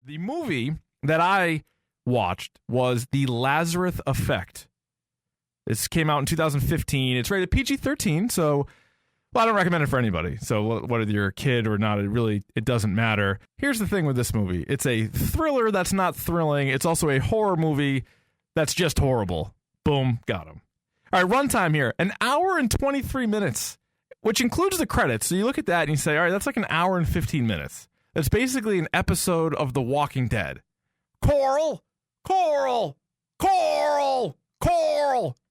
The movie that I watched was The Lazarus Effect. This came out in 2015. It's rated PG-13, so I don't recommend it for anybody. So whether you're a kid or not, it doesn't matter. Here's the thing with this movie. It's a thriller that's not thrilling. It's also a horror movie that's just horrible. Boom, got him. All right, runtime here, 1 hour and 23 minutes, which includes the credits. So you look at that and you say, all right, that's like 1 hour and 15 minutes. That's basically an episode of The Walking Dead. Coral, for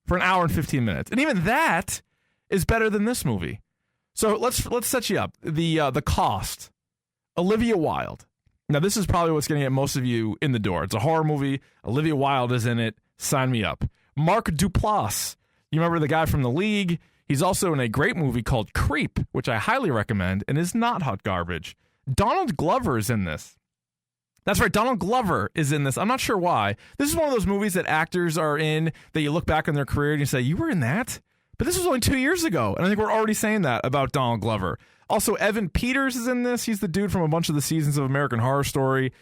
1 hour and 15 minutes. And even that is better than this movie. So let's set you up. The cost. Olivia Wilde. Now, this is probably what's going to get most of you in the door. It's a horror movie. Olivia Wilde is in it. Sign me up. Mark Duplass. You remember the guy from The League? He's also in a great movie called Creep, which I highly recommend and is not hot garbage. Donald Glover is in this. That's right, Donald Glover is in this. I'm not sure why. This is one of those movies that actors are in that you look back on their career and you say, you were in that? But this was only 2 years ago, and I think we're already saying that about Donald Glover. Also, Evan Peters is in this. He's the dude from a bunch of the seasons of American Horror Story.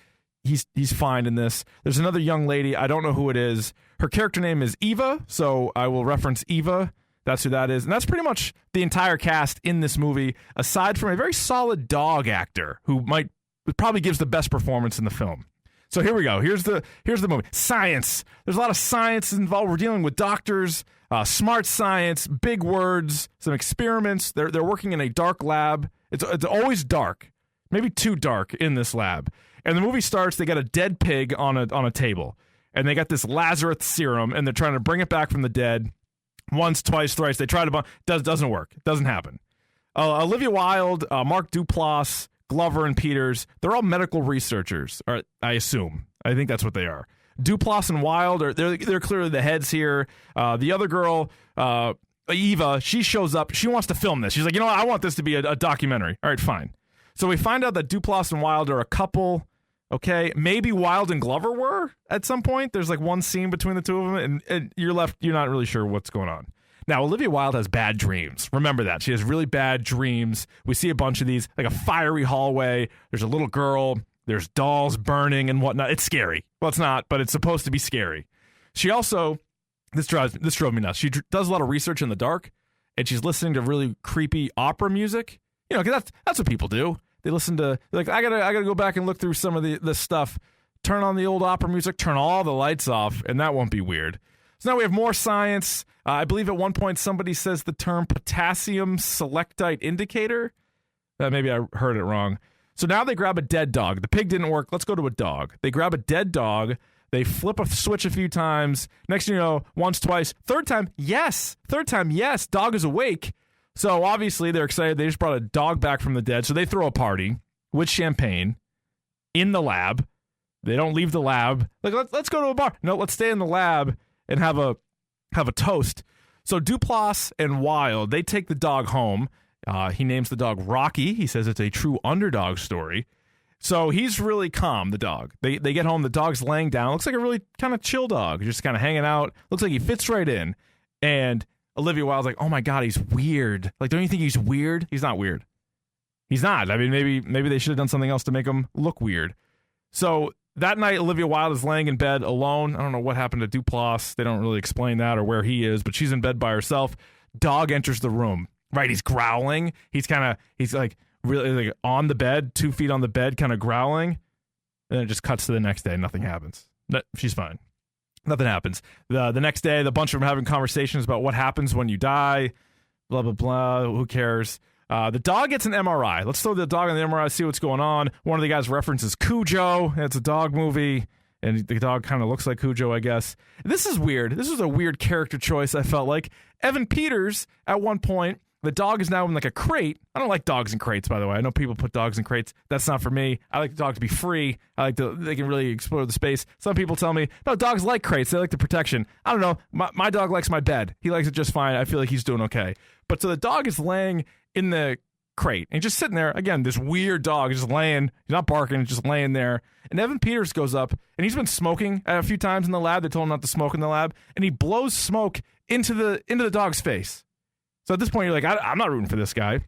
He's fine in this. There's another young lady. I don't know who it is. Her character name is Eva, so I will reference Eva. That's who that is. And that's pretty much the entire cast in this movie, aside from a very solid dog actor who probably gives the best performance in the film. So here we go. Here's the movie. Science. There's a lot of science involved. We're dealing with doctors, smart science, big words, some experiments. They're working in a dark lab. It's always dark, maybe too dark in this lab. And the movie starts. They got a dead pig on a table, and they got this Lazarus serum, and they're trying to bring it back from the dead. Once, twice, thrice. They try to doesn't work. It doesn't happen. Olivia Wilde, Mark Duplass, Glover, and Peters, they're all medical researchers, or I assume. I think that's what they are. Duplass and Wilde, they're clearly the heads here. The other girl, Eva, she shows up. She wants to film this. She's like, you know what? I want this to be a documentary. All right, fine. So we find out that Duplass and Wilde are a couple. Okay, maybe Wilde and Glover were at some point. There's like one scene between the two of them, and you're not really sure what's going on. Now, Olivia Wilde has bad dreams. Remember that. She has really bad dreams. We see a bunch of these, like a fiery hallway. There's a little girl. There's dolls burning and whatnot. It's scary. Well, it's not, but it's supposed to be scary. She also, this drove me nuts. She does a lot of research in the dark, and she's listening to really creepy opera music. You know, 'cause that's what people do. They listen to, like, I gotta go back and look through some of the stuff. Turn on the old opera music, turn all the lights off, and that won't be weird. So now we have more science. I believe at one point somebody says the term potassium selectite indicator. Maybe I heard it wrong. So now they grab a dead dog. The pig didn't work. Let's go to a dog. They grab a dead dog. They flip a switch a few times. Next thing you know, once, twice. Third time, yes. Dog is awake. So obviously they're excited. They just brought a dog back from the dead. So they throw a party with champagne in the lab. They don't leave the lab. Like, let's go to a bar. No, let's stay in the lab and have a toast. So Duplass and Wilde, they take the dog home. He names the dog Rocky. He says it's a true underdog story. So he's really calm, the dog. They get home. The dog's laying down. Looks like a really kind of chill dog. Just kind of hanging out. Looks like he fits right in. And Olivia Wilde's like, oh my God, he's weird. Like, don't you think he's weird? He's not weird. He's not. I mean, maybe they should have done something else to make him look weird. So that night, Olivia Wilde is laying in bed alone. I don't know what happened to Duplass. They don't really explain that or where he is, but she's in bed by herself. Dog enters the room. Right, he's growling. He's like really like on the bed, 2 feet on the bed, kind of growling. And then it just cuts to the next day. Nothing happens. She's fine. Nothing happens. The next day, the bunch of them having conversations about what happens when you die. Blah, blah, blah. Who cares? The dog gets an MRI. Let's throw the dog on the MRI, see what's going on. One of the guys references Cujo. It's a dog movie. And the dog kind of looks like Cujo, I guess. This is weird. This was a weird character choice, I felt like. Evan Peters, at one point, the dog is now in like a crate. I don't like dogs in crates, by the way. I know people put dogs in crates. That's not for me. I like the dog to be free. They can really explore the space. Some people tell me, no, dogs like crates. They like the protection. I don't know. My dog likes my bed. He likes it just fine. I feel like he's doing okay. But so the dog is laying in the crate and just sitting there. Again, this weird dog is just laying. He's not barking. He's just laying there. And Evan Peters goes up, and he's been smoking a few times in the lab. They told him not to smoke in the lab. And he blows smoke into the dog's face. So at this point, you're like, I'm not rooting for this guy.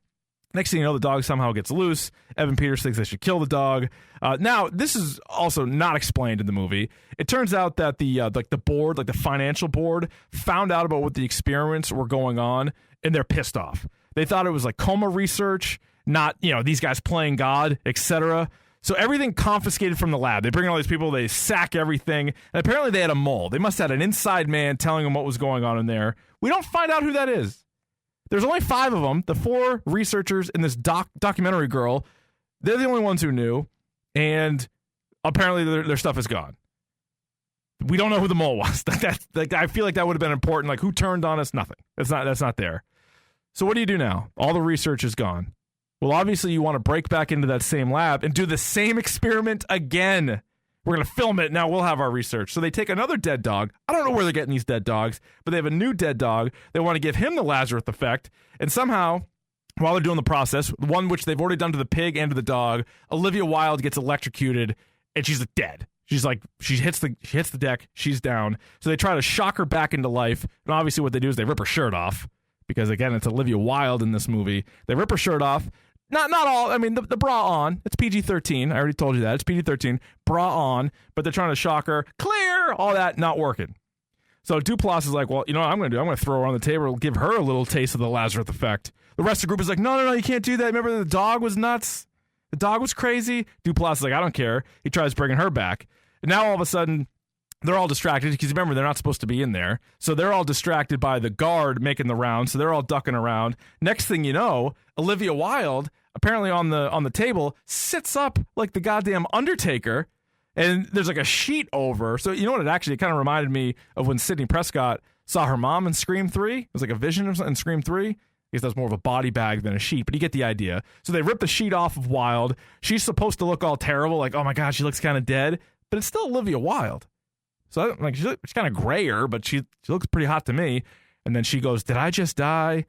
Next thing you know, the dog somehow gets loose. Evan Peters thinks they should kill the dog. Now, this is also not explained in the movie. It turns out that the board, like the financial board, found out about what the experiments were going on, and they're pissed off. They thought it was like coma research, not, these guys playing God, etc. So everything confiscated from the lab. They bring in all these people, they sack everything, and apparently they had a mole. They must have had an inside man telling them what was going on in there. We don't find out who that is. There's only 5 of them, the 4 researchers and this documentary girl. They're the only ones who knew, and apparently their stuff is gone. We don't know who the mole was. I feel like that would have been important. Like, who turned on us? Nothing. That's not there. So what do you do now? All the research is gone. Well, obviously you want to break back into that same lab and do the same experiment again. We're going to film it. Now we'll have our research. So they take another dead dog. I don't know where they're getting these dead dogs, but they have a new dead dog. They want to give him the Lazarus Effect. And somehow, while they're doing the process, one which they've already done to the pig and to the dog, Olivia Wilde gets electrocuted and she's dead. She's like, she hits the deck. She's down. So they try to shock her back into life. And obviously what they do is they rip her shirt off because, again, it's Olivia Wilde in this movie. They rip her shirt off. Not all. I mean, the bra on. It's PG-13. I already told you that. It's PG-13. Bra on. But they're trying to shock her. Clear! All that not working. So Duplass is like, well, you know what I'm going to do? I'm going to throw her on the table, give her a little taste of the Lazarus Effect. The rest of the group is like, no, you can't do that. Remember the dog was nuts? The dog was crazy? Duplass is like, I don't care. He tries bringing her back. And now all of a sudden, they're all distracted because remember, they're not supposed to be in there. So they're all distracted by the guard making the rounds. So they're all ducking around. Next thing you know, Olivia Wilde, apparently on the table, sits up like the goddamn Undertaker, and there's like a sheet over. So you know what? It kind of reminded me of when Sidney Prescott saw her mom in Scream 3. It was like a vision in Scream 3. I guess that's more of a body bag than a sheet, but you get the idea. So they rip the sheet off of Wilde. She's supposed to look all terrible, like, oh my God, she looks kind of dead, but it's still Olivia Wilde. So like she's kind of grayer, but she looks pretty hot to me. And then she goes, did I just die?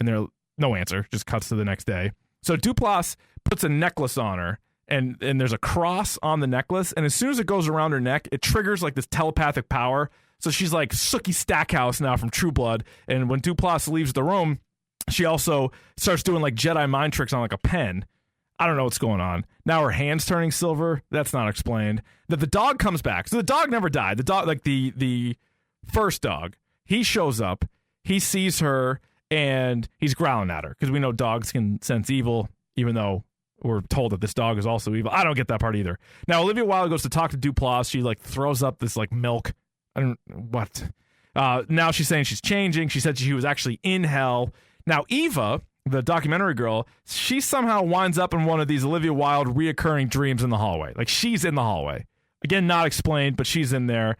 And there, no answer, just cuts to the next day. So Duplass puts a necklace on her, and there's a cross on the necklace, and as soon as it goes around her neck, it triggers like this telepathic power. So she's like Sookie Stackhouse now from True Blood, and when Duplass leaves the room, she also starts doing like Jedi mind tricks on like a pen. I don't know what's going on. Now her hand's turning silver. That's not explained. That the dog comes back. So the dog never died. The dog, like the first dog, he shows up, he sees her, and he's growling at her because we know dogs can sense evil, even though we're told that this dog is also evil. I don't get that part either. Now Olivia Wilde goes to talk to Duplass. She like throws up this like milk. I don't what. Now she's saying she's changing. She said she was actually in hell. Now Eva, the documentary girl, she somehow winds up in one of these Olivia Wilde reoccurring dreams in the hallway. Like she's in the hallway. Again, not explained, but she's in there.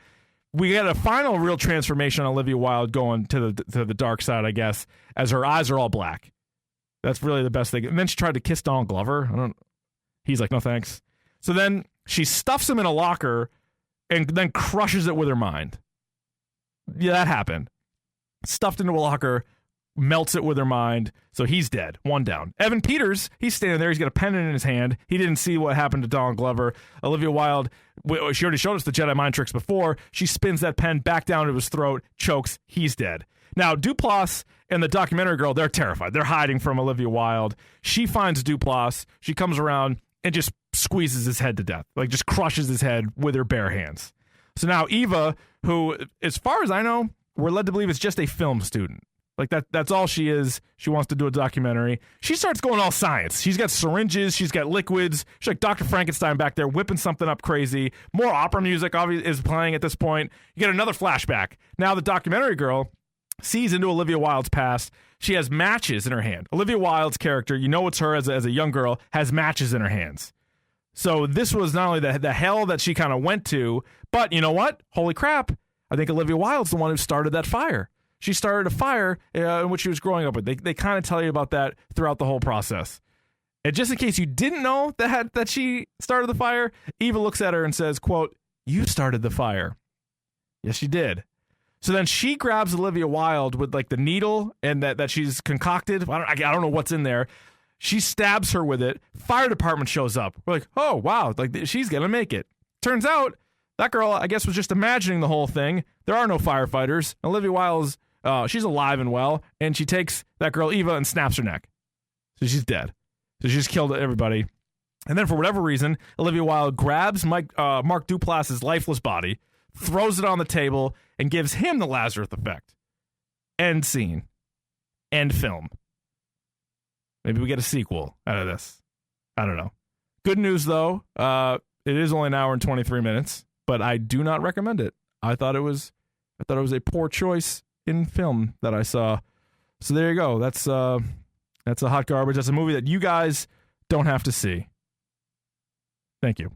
We get a final real transformation on Olivia Wilde going to the dark side, I guess, as her eyes are all black. That's really the best thing. And then she tried to kiss Donald Glover. He's like, no thanks. So then she stuffs him in a locker and then crushes it with her mind. Yeah, that happened. Stuffed into a locker, melts it with her mind. So he's dead. One down. Evan Peters, he's standing there. He's got a pen in his hand. He didn't see what happened to Donald Glover. Olivia Wilde, she already showed us the Jedi mind tricks before. She spins that pen back down to his throat, chokes. He's dead. Now, Duplass and the documentary girl, they're terrified. They're hiding from Olivia Wilde. She finds Duplass. She comes around and just squeezes his head to death. Like, just crushes his head with her bare hands. So now Eva, who, as far as I know, we're led to believe is just a film student. Like, that's all she is. She wants to do a documentary. She starts going all science. She's got syringes. She's got liquids. She's like Dr. Frankenstein back there whipping something up crazy. More opera music obviously is playing at this point. You get another flashback. Now the documentary girl sees into Olivia Wilde's past. She has matches in her hand. Olivia Wilde's character, you know it's her as a young girl, has matches in her hands. So this was not only the hell that she kind of went to, but you know what? Holy crap. I think Olivia Wilde's the one who started that fire. She started a fire in which she was growing up with. They kind of tell you about that throughout the whole process. And just in case you didn't know that she started the fire, Eva looks at her and says, quote, "You started the fire." Yes, she did. So then she grabs Olivia Wilde with like the needle and that she's concocted. I don't know what's in there. She stabs her with it. Fire department shows up. We're like, oh, wow, like she's going to make it. Turns out that girl, I guess, was just imagining the whole thing. There are no firefighters. Olivia Wilde's she's alive and well, and she takes that girl Eva and snaps her neck. So she's dead. So she just killed everybody. And then for whatever reason, Olivia Wilde grabs Mark Duplass's lifeless body, throws it on the table, and gives him the Lazarus Effect. End scene. End film. Maybe we get a sequel out of this. I don't know. Good news, though. It is only an hour and 23 minutes, but I do not recommend it. I thought it was a poor choice in film that I saw. So there you go. That's a hot garbage. That's a movie that you guys don't have to see. Thank you.